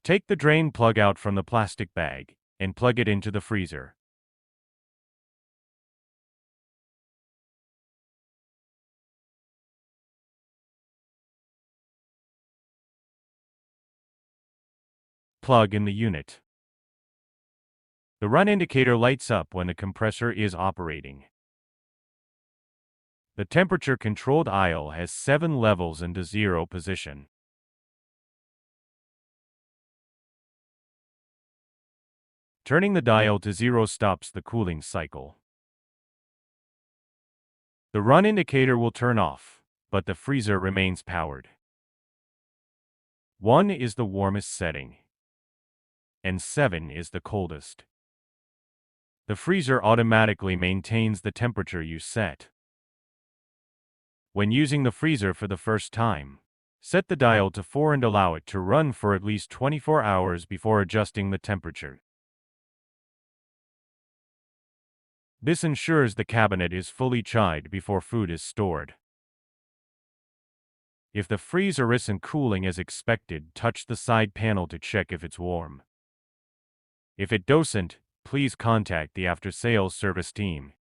Take the drain plug out from the plastic bag and plug it into the freezer. Plug in the unit. The run indicator lights up when the compressor is operating. The temperature-controlled aisle has 7 levels into 0 position. Turning the dial to 0 stops the cooling cycle. The run indicator will turn off, but the freezer remains powered. 1 is the warmest setting, and 7 is the coldest. The freezer automatically maintains the temperature you set. When using the freezer for the first time, set the dial to 4 and allow it to run for at least 24 hours before adjusting the temperature. This ensures the cabinet is fully chilled before food is stored. If the freezer isn't cooling as expected, touch the side panel to check if it's warm. If it doesn't, please contact the after-sales service team.